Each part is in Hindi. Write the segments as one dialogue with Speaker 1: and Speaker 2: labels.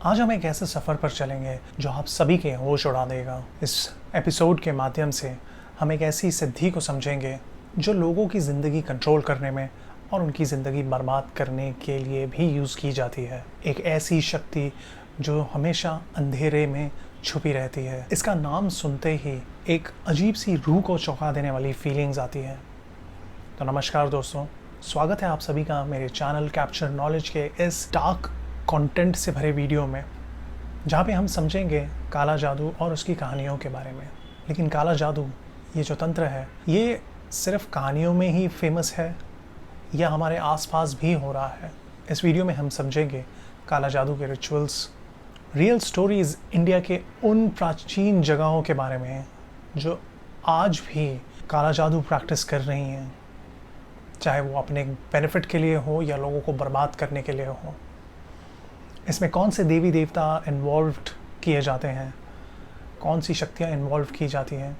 Speaker 1: आज हम एक ऐसे सफ़र पर चलेंगे जो आप सभी के होश उड़ा देगा। इस एपिसोड के माध्यम से हम एक ऐसी सिद्धि को समझेंगे जो लोगों की ज़िंदगी कंट्रोल करने में और उनकी ज़िंदगी बर्बाद करने के लिए भी यूज़ की जाती है। एक ऐसी शक्ति जो हमेशा अंधेरे में छुपी रहती है। इसका नाम सुनते ही एक अजीब सी रूह को चौंका देने वाली फीलिंग्स आती है। तो नमस्कार दोस्तों, स्वागत है आप सभी का मेरे चैनल कैप्चर नॉलेज के इस डार्क कंटेंट से भरे वीडियो में, जहाँ पे हम समझेंगे काला जादू और उसकी कहानियों के बारे में। लेकिन काला जादू, ये जो तंत्र है, ये सिर्फ कहानियों में ही फेमस है या हमारे आसपास भी हो रहा है। इस वीडियो में हम समझेंगे काला जादू के रिचुअल्स, रियल स्टोरीज़ इंडिया के उन प्राचीन जगहों के बारे में जो आज भी काला जादू प्रैक्टिस कर रही हैं, चाहे वो अपने बेनिफिट के लिए हो या लोगों को बर्बाद करने के लिए हो। इसमें कौन से देवी देवता इन्वॉल्व्ड किए जाते हैं, कौन सी शक्तियाँ इन्वॉल्व की जाती हैं,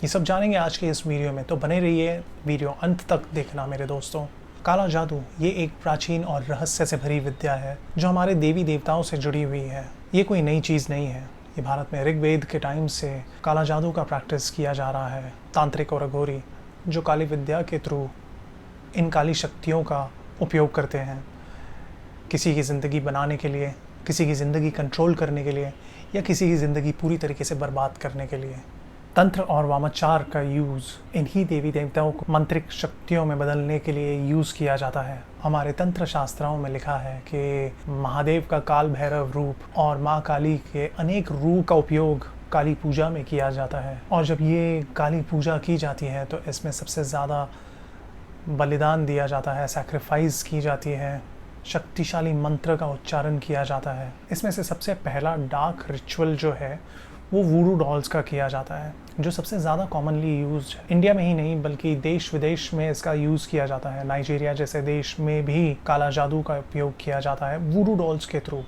Speaker 1: ये सब जानेंगे आज के इस वीडियो में। तो बने रहिए, वीडियो अंत तक देखना मेरे दोस्तों। काला जादू ये एक प्राचीन और रहस्य से भरी विद्या है जो हमारे देवी देवताओं से जुड़ी हुई है। ये कोई नई चीज़ नहीं है। ये भारत में ऋग्वेद के टाइम से काला जादू का प्रैक्टिस किया जा रहा है। तांत्रिक और अघोरी जो काली विद्या के थ्रू इन काली शक्तियों का उपयोग करते हैं, किसी की ज़िंदगी बनाने के लिए, किसी की ज़िंदगी कंट्रोल करने के लिए या किसी की ज़िंदगी पूरी तरीके से बर्बाद करने के लिए। तंत्र और वामाचार का यूज़ इन्हीं देवी देवताओं को मंत्रिक शक्तियों में बदलने के लिए यूज़ किया जाता है। हमारे तंत्र शास्त्रों में लिखा है कि महादेव का काल भैरव रूप और माँ काली के अनेक रूप का उपयोग काली पूजा में किया जाता है। और जब ये काली पूजा की जाती है तो इसमें सबसे ज़्यादा बलिदान दिया जाता है, सैक्रिफाइस की जाती है, शक्तिशाली मंत्र का उच्चारण किया जाता है। इसमें से सबसे पहला डार्क रिचुअल जो है वो वूडू डॉल्स का किया जाता है, जो सबसे ज़्यादा कॉमनली यूज्ड इंडिया में ही नहीं बल्कि देश विदेश में इसका यूज़ किया जाता है। नाइजीरिया जैसे देश में भी काला जादू का उपयोग किया जाता है वूडू डॉल्स के थ्रू,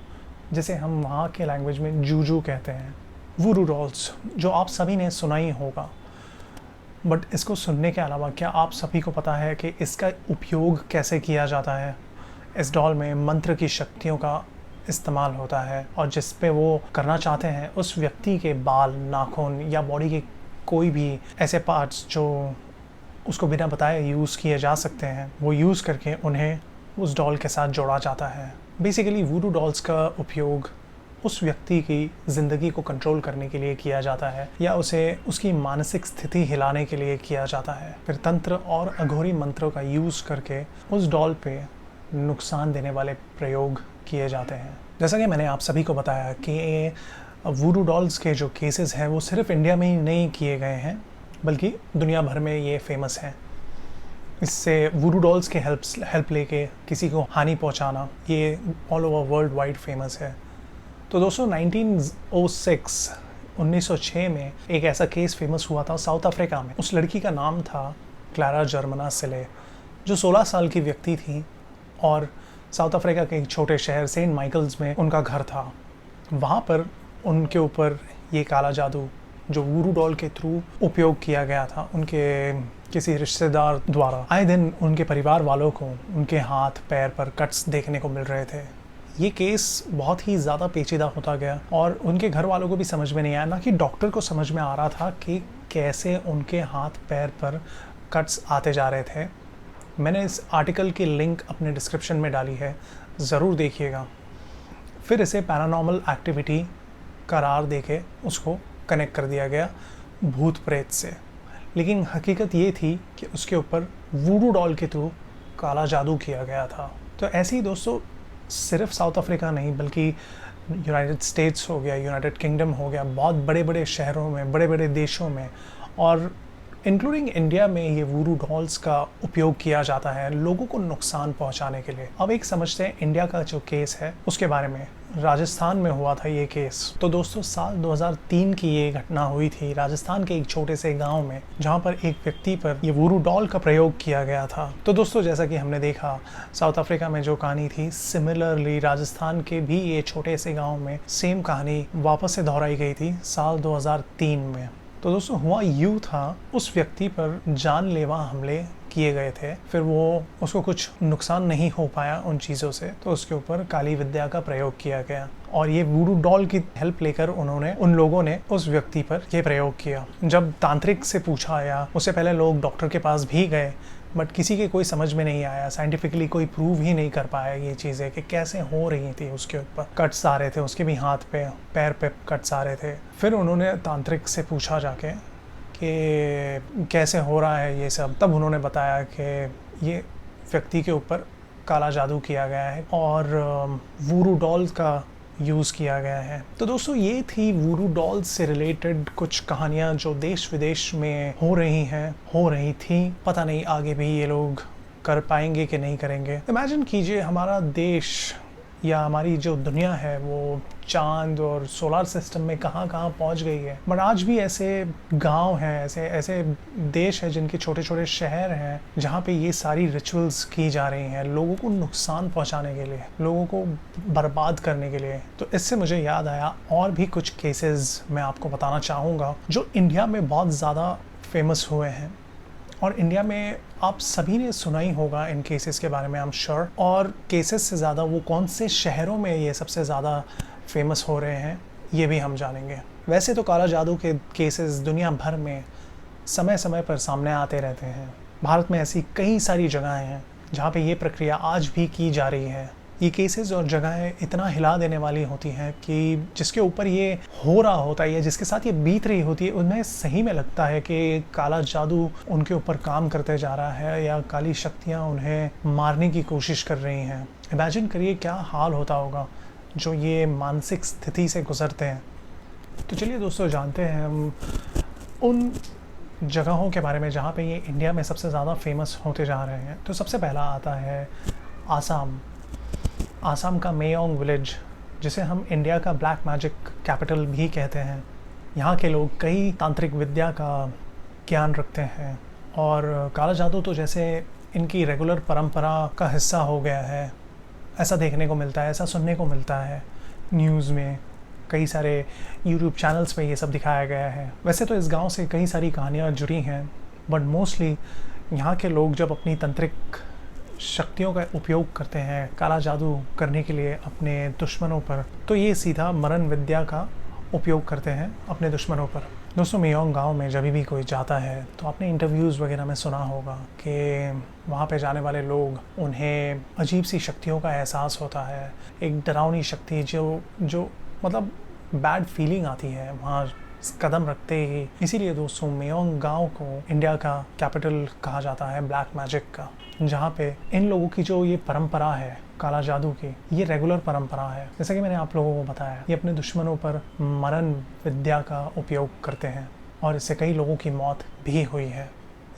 Speaker 1: जिसे हम वहाँ के लैंग्वेज में जूजू कहते हैं। वूडू डॉल्स जो आप सभी ने सुना ही होगा, बट इसको सुनने के अलावा क्या आप सभी को पता है कि इसका उपयोग कैसे किया जाता है? इस डॉल में मंत्र की शक्तियों का इस्तेमाल होता है और जिस पे वो करना चाहते हैं उस व्यक्ति के बाल, नाखून या बॉडी के कोई भी ऐसे पार्ट्स जो उसको बिना बताए यूज़ किए जा सकते हैं, वो यूज़ करके उन्हें उस डॉल के साथ जोड़ा जाता है। बेसिकली वूडू डॉल्स का उपयोग उस व्यक्ति की ज़िंदगी को कंट्रोल करने के लिए किया जाता है या उसे उसकी मानसिक स्थिति हिलाने के लिए किया जाता है। फिर तंत्र और अघोरी मंत्रों का यूज़ करके उस डॉल पे नुकसान देने वाले प्रयोग किए जाते हैं। जैसा कि मैंने आप सभी को बताया कि वूडू डॉल्स के जो केसेस हैं वो सिर्फ इंडिया में ही नहीं किए गए हैं बल्कि दुनिया भर में ये फेमस हैं। इससे वूडू डॉल्स के हेल्प लेके किसी को हानि पहुंचाना, ये all over world wide famous है। तो दोस्तों 1906 में एक ऐसा केस फेमस हुआ था साउथ अफ्रीका में। उस लड़की का नाम था क्लारा जर्मना सिले, जो 16 साल की व्यक्ति थी और साउथ अफ्रीका के एक छोटे शहर सेंट माइकल्स में उनका घर था। वहाँ पर उनके ऊपर ये काला जादू जो वूडू डॉल के थ्रू उपयोग किया गया था, उनके किसी रिश्तेदार द्वारा आए दिन उनके परिवार वालों को उनके हाथ पैर पर कट्स देखने को मिल रहे थे। ये केस बहुत ही ज़्यादा पेचीदा होता गया और उनके घर वालों को भी समझ में नहीं आया, ना कि डॉक्टर को समझ में आ रहा था कि कैसे उनके हाथ पैर पर कट्स आते जा रहे थे। मैंने इस आर्टिकल की लिंक अपने डिस्क्रिप्शन में डाली है, ज़रूर देखिएगा। फिर इसे पैरानॉर्मल एक्टिविटी करार देके उसको कनेक्ट कर दिया गया भूत प्रेत से। लेकिन हकीकत ये थी कि उसके ऊपर वूडू डॉल के थ्रू काला जादू किया गया था। तो ऐसे ही दोस्तों सिर्फ साउथ अफ्रीका नहीं बल्कि यूनाइटेड स्टेट्स हो गया, यूनाइटेड किंगडम हो गया, बहुत बड़े बड़े शहरों में, बड़े बड़े देशों में और इंक्लूडिंग इंडिया में ये वूडू डॉल्स का उपयोग किया जाता है लोगों को नुकसान पहुंचाने के लिए। अब एक समझते हैं इंडिया का जो केस है उसके बारे में। राजस्थान में हुआ था ये केस। तो दोस्तों साल 2003 की ये घटना हुई थी राजस्थान के एक छोटे से गांव में, जहां पर एक व्यक्ति पर ये वूडू डॉल का प्रयोग किया गया था। तो दोस्तों जैसा कि हमने देखा साउथ अफ्रीका में जो कहानी थी, सिमिलरली राजस्थान के भी ये छोटे से गाँव में सेम कहानी वापस से दोहराई गई थी साल 2003 में। तो दोस्तों हुआ यूँ था, उस व्यक्ति पर जानलेवा हमले किए गए थे, फिर वो उसको कुछ नुकसान नहीं हो पाया उन चीज़ों से, तो उसके ऊपर काली विद्या का प्रयोग किया गया और ये वूडू डॉल की हेल्प लेकर उन लोगों ने उस व्यक्ति पर ये प्रयोग किया। जब तांत्रिक से पूछा या उससे पहले लोग डॉक्टर के पास भी गए, बट किसी के कोई समझ में नहीं आया, साइंटिफिकली कोई प्रूव ही नहीं कर पाया ये चीज़ें कि कैसे हो रही थी। उसके ऊपर कट्स आ रहे थे, उसके भी हाथ पे पैर पे कट्स आ रहे थे। फिर उन्होंने तांत्रिक से पूछा जाके कि कैसे हो रहा है ये सब, तब उन्होंने बताया कि ये व्यक्ति के ऊपर काला जादू किया गया है और वूडू डॉल्स का यूज़ किया गया है। तो दोस्तों ये थी वूडू डॉल्स से रिलेटेड कुछ कहानियाँ जो देश विदेश में हो रही थी। पता नहीं आगे भी ये लोग कर पाएंगे कि नहीं करेंगे। इमेजिन कीजिए हमारा देश या हमारी जो दुनिया है वो चांद और सोलर सिस्टम में कहाँ पहुँच गई है, बट आज भी ऐसे गांव हैं, ऐसे देश है जिनके छोटे छोटे शहर हैं जहाँ पे ये सारी रिचुअल्स की जा रही हैं लोगों को नुकसान पहुँचाने के लिए, लोगों को बर्बाद करने के लिए। तो इससे मुझे याद आया और भी कुछ केसेस मैं आपको बताना चाहूँगा जो इंडिया में बहुत ज़्यादा फेमस हुए हैं और इंडिया में आप सभी ने सुना ही होगा इन केसेस के बारे में, आई एम श्योर। और केसेस से ज़्यादा वो कौन से शहरों में ये सबसे ज़्यादा फेमस हो रहे हैं ये भी हम जानेंगे। वैसे तो काला जादू के केसेस दुनिया भर में समय समय पर सामने आते रहते हैं। भारत में ऐसी कई सारी जगहें हैं जहाँ पे ये प्रक्रिया आज भी की जा रही है। ये केसेस और जगहें इतना हिला देने वाली होती हैं कि जिसके ऊपर ये हो रहा होता है या जिसके साथ ये बीत रही होती है उन्हें सही में लगता है कि काला जादू उनके ऊपर काम करते जा रहा है या काली शक्तियाँ उन्हें मारने की कोशिश कर रही हैं। इमेजिन करिए क्या हाल होता होगा जो ये मानसिक स्थिति से गुजरते हैं। तो चलिए दोस्तों जानते हैं हम उन जगहों के बारे में जहाँ पे ये इंडिया में सबसे ज़्यादा फेमस होते जा रहे हैं। तो सबसे पहला आता है आसाम का मेयोंग विलेज, जिसे हम इंडिया का ब्लैक मैजिक कैपिटल भी कहते हैं। यहाँ के लोग कई तांत्रिक विद्या का ज्ञान रखते हैं और काला जादू तो जैसे इनकी रेगुलर परंपरा का हिस्सा हो गया है। ऐसा देखने को मिलता है, ऐसा सुनने को मिलता है न्यूज़ में, कई सारे यूट्यूब चैनल्स पे ये सब दिखाया गया है। वैसे तो इस गांव से कई सारी कहानियाँ जुड़ी हैं, बट मोस्टली यहाँ के लोग जब अपनी तंत्रिक शक्तियों का उपयोग करते हैं काला जादू करने के लिए अपने दुश्मनों पर, तो ये सीधा मरण विद्या का उपयोग करते हैं अपने दुश्मनों पर। दोस्तों मेयोंग गांव में जब भी कोई जाता है तो आपने इंटरव्यूज़ वगैरह में सुना होगा कि वहाँ पे जाने वाले लोग उन्हें अजीब सी शक्तियों का एहसास होता है, एक डरावनी शक्ति जो मतलब बैड फीलिंग आती है वहाँ कदम रखते ही। इसीलिए दोस्तों मेयोंग गांव को इंडिया का कैपिटल कहा जाता है ब्लैक मैजिक का, जहाँ पे इन लोगों की जो ये परंपरा है काला जादू की, ये रेगुलर परंपरा है। जैसे कि मैंने आप लोगों को बताया, ये अपने दुश्मनों पर मरण विद्या का उपयोग करते हैं और इससे कई लोगों की मौत भी हुई है।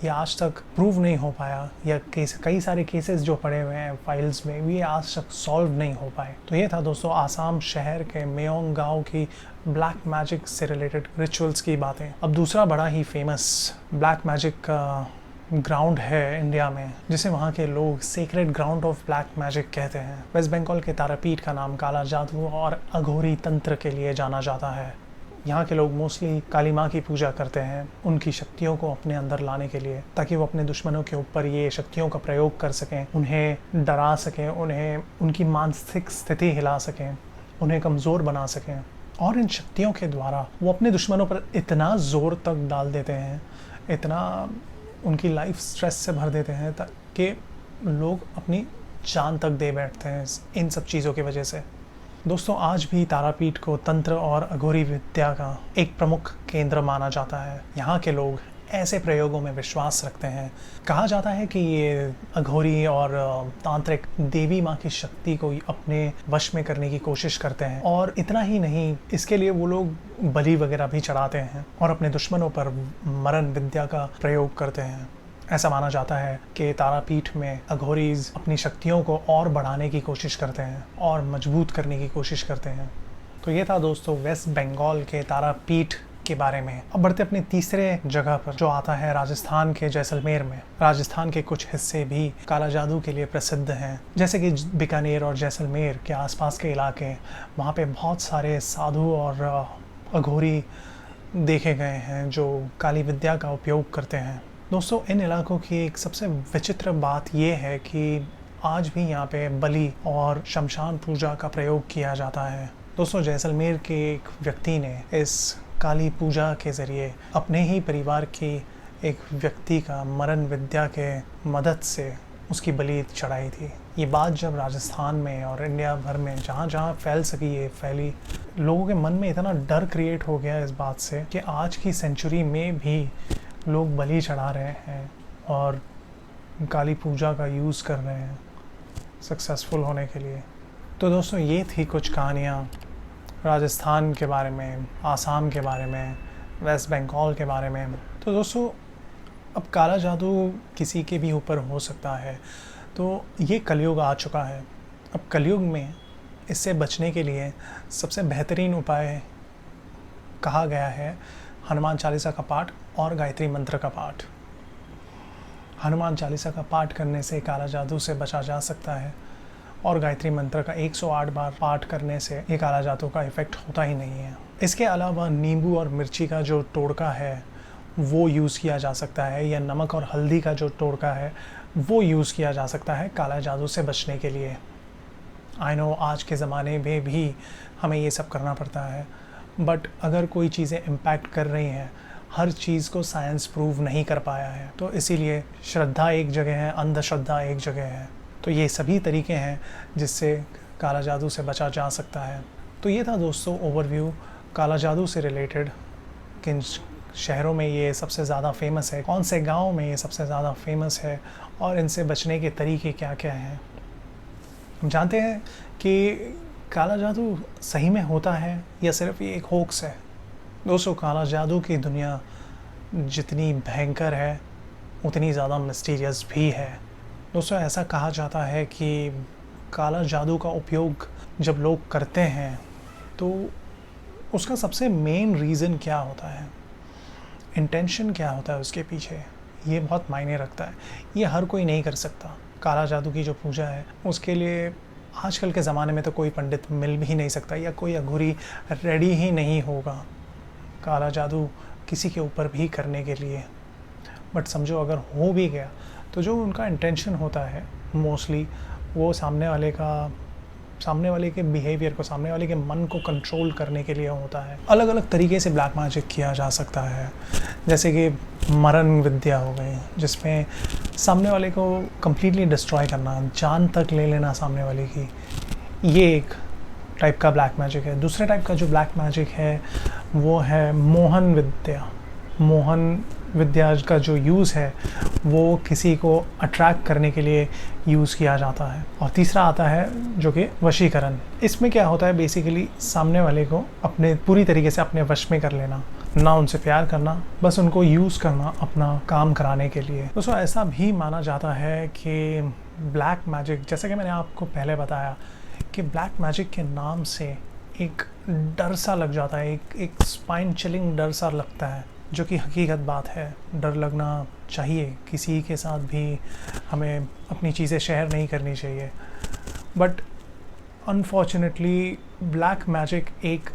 Speaker 1: ये आज तक प्रूव नहीं हो पाया या कई सारे केसेस जो पड़े हुए हैं फाइल्स में ये आज तक सॉल्व नहीं हो पाए। तो ये था दोस्तों आसाम शहर के मेयोंग गांव की ब्लैक मैजिक से रिलेटेड रिचुअल्स की बातें। अब दूसरा बड़ा ही फेमस ब्लैक मैजिक का ग्राउंड है इंडिया में, जिसे वहाँ के लोग sacred ground of black magic कहते हैं। वेस्ट बंगाल के तारापीठ का नाम काला जादू और अघोरी तंत्र के लिए जाना जाता है। यहाँ के लोग मोस्टली काली माँ की पूजा करते हैं उनकी शक्तियों को अपने अंदर लाने के लिए, ताकि वो अपने दुश्मनों के ऊपर ये शक्तियों का प्रयोग कर सकें, उन्हें डरा सकें, उन्हें उनकी मानसिक स्थिति हिला सकें, उन्हें कमज़ोर बना सकें। और इन शक्तियों के द्वारा वो अपने दुश्मनों पर इतना ज़ोर तक डाल देते हैं, इतना उनकी लाइफ स्ट्रेस से भर देते हैं ताकि लोग अपनी जान तक दे बैठते हैं इन सब चीज़ों की वजह से। दोस्तों आज भी तारापीठ को तंत्र और अघोरी विद्या का एक प्रमुख केंद्र माना जाता है। यहाँ के लोग ऐसे प्रयोगों में विश्वास रखते हैं। कहा जाता है कि ये अघोरी और तांत्रिक देवी माँ की शक्ति को अपने वश में करने की कोशिश करते हैं, और इतना ही नहीं, इसके लिए वो लोग बलि वगैरह भी चढ़ाते हैं और अपने दुश्मनों पर मरण विद्या का प्रयोग करते हैं। ऐसा माना जाता है कि तारापीठ में अघोरीज अपनी शक्तियों को और बढ़ाने की कोशिश करते हैं और मजबूत करने की कोशिश करते हैं। तो ये था दोस्तों वेस्ट बंगाल के तारापीठ के बारे में। अब बढ़ते अपनी तीसरे जगह पर, जो आता है राजस्थान के जैसलमेर में। राजस्थान के कुछ हिस्से भी काला जादू के लिए प्रसिद्ध हैं, जैसे कि बीकानेर और जैसलमेर के आसपास के इलाके। वहाँ पे बहुत सारे साधु और अघोरी देखे गए हैं जो काली विद्या का उपयोग करते हैं। दोस्तों, इन इलाकों की एक सबसे विचित्र बात यह है कि आज भी यहाँ पे बलि और शमशान पूजा का प्रयोग किया जाता है। दोस्तों, जैसलमेर के एक व्यक्ति ने इस काली पूजा के ज़रिए अपने ही परिवार की एक व्यक्ति का मरण विद्या के मदद से उसकी बलि चढ़ाई थी। ये बात जब राजस्थान में और इंडिया भर में जहाँ जहाँ फैल सकी ये फैली, लोगों के मन में इतना डर क्रिएट हो गया इस बात से कि आज की सेंचुरी में भी लोग बलि चढ़ा रहे हैं और काली पूजा का यूज़ कर रहे हैं सक्सेसफुल होने के लिए। तो दोस्तों, ये थी कुछ कहानियाँ राजस्थान के बारे में, आसाम के बारे में, वेस्ट बंगाल के बारे में। तो दोस्तों, अब काला जादू किसी के भी ऊपर हो सकता है, तो ये कलयुग आ चुका है। अब कलयुग में इससे बचने के लिए सबसे बेहतरीन उपाय कहा गया है हनुमान चालीसा का पाठ और गायत्री मंत्र का पाठ। हनुमान चालीसा का पाठ करने से काला जादू से बचा जा सकता है और गायत्री मंत्र का 108 बार पाठ करने से ये काला जादू का इफ़ेक्ट होता ही नहीं है। इसके अलावा नींबू और मिर्ची का जो टोड़का है वो यूज़ किया जा सकता है, या नमक और हल्दी का जो टोड़का है वो यूज़ किया जा सकता है काला जादू से बचने के लिए। आई नो आज के ज़माने में भी हमें ये सब करना पड़ता है, बट अगर कोई चीज़ें इम्पैक्ट कर रही हैं, हर चीज़ को साइंस प्रूव नहीं कर पाया है, तो इसीलिए श्रद्धा एक जगह है, अंधश्रद्धा एक जगह है। तो ये सभी तरीके हैं जिससे काला जादू से बचा जा सकता है। तो ये था दोस्तों ओवरव्यू काला जादू से रिलेटेड। किन शहरों में ये सबसे ज़्यादा फेमस है, कौन से गांव में ये सबसे ज़्यादा फेमस है और इनसे बचने के तरीके क्या क्या हैं। हम जानते हैं कि काला जादू सही में होता है या सिर्फ ये एक होक्स है। दोस्तों, काला जादू की दुनिया जितनी भयंकर है उतनी ज़्यादा मिस्टीरियस भी है। दोस्तों, ऐसा कहा जाता है कि काला जादू का उपयोग जब लोग करते हैं तो उसका सबसे मेन रीज़न क्या होता है, इंटेंशन क्या होता है उसके पीछे, ये बहुत मायने रखता है। ये हर कोई नहीं कर सकता। काला जादू की जो पूजा है उसके लिए आजकल के ज़माने में तो कोई पंडित मिल भी नहीं सकता, या कोई अघोरी रेडी ही नहीं होगा काला जादू किसी के ऊपर भी करने के लिए। बट समझो अगर हो भी गया तो जो उनका इंटेंशन होता है मोस्टली वो सामने वाले के बिहेवियर को, सामने वाले के मन को कंट्रोल करने के लिए होता है। अलग अलग तरीके से ब्लैक मैजिक किया जा सकता है, जैसे कि मरण विद्या हो गई जिसमें सामने वाले को कम्प्लीटली डिस्ट्रॉय करना, जान तक ले लेना सामने वाले की। ये एक टाइप का ब्लैक मैजिक है। दूसरे टाइप का जो ब्लैक मैजिक है वो है मोहन विद्या। मोहन विद्या का जो यूज़ है वो किसी को अट्रैक्ट करने के लिए यूज़ किया जाता है। और तीसरा आता है जो कि वशीकरण। इसमें क्या होता है, बेसिकली सामने वाले को अपने पूरी तरीके से अपने वश में कर लेना, ना उनसे प्यार करना, बस उनको यूज़ करना अपना काम कराने के लिए। दोस्तों, ऐसा भी माना जाता है कि ब्लैक मैजिक, जैसे कि मैंने आपको पहले बताया कि ब्लैक मैजिक के नाम से एक डर सा लग जाता है, एक स्पाइन चिलिंग डर सा लगता है, जो कि हकीकत बात है। डर लगना चाहिए, किसी के साथ भी हमें अपनी चीज़ें शेयर नहीं करनी चाहिए। बट अनफॉर्चुनेटली ब्लैक मैजिक एक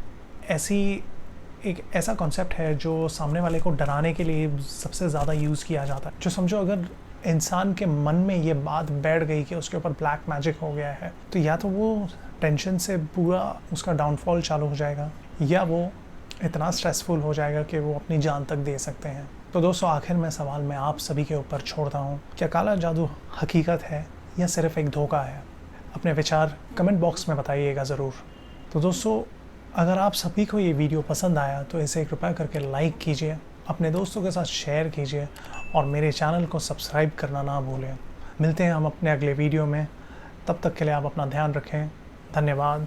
Speaker 1: ऐसा कॉन्सेप्ट है जो सामने वाले को डराने के लिए सबसे ज़्यादा यूज़ किया जाता है। जो समझो अगर इंसान के मन में ये बात बैठ गई कि उसके ऊपर ब्लैक मैजिक हो गया है, तो या तो वो टेंशन से पूरा उसका डाउनफॉल चालू हो जाएगा, या वो इतना स्ट्रेसफुल हो जाएगा कि वो अपनी जान तक दे सकते हैं। तो दोस्तों, आखिर में सवाल मैं आप सभी के ऊपर छोड़ता हूँ, क्या काला जादू हकीकत है या सिर्फ एक धोखा है? अपने विचार कमेंट बॉक्स में बताइएगा ज़रूर। तो दोस्तों, अगर आप सभी को ये वीडियो पसंद आया तो इसे कृपया करके लाइक कीजिए, अपने दोस्तों के साथ शेयर कीजिए और मेरे चैनल को सब्सक्राइब करना ना भूलें। मिलते हैं हम अपने अगले वीडियो में, तब तक के लिए आप अपना ध्यान रखें। धन्यवाद।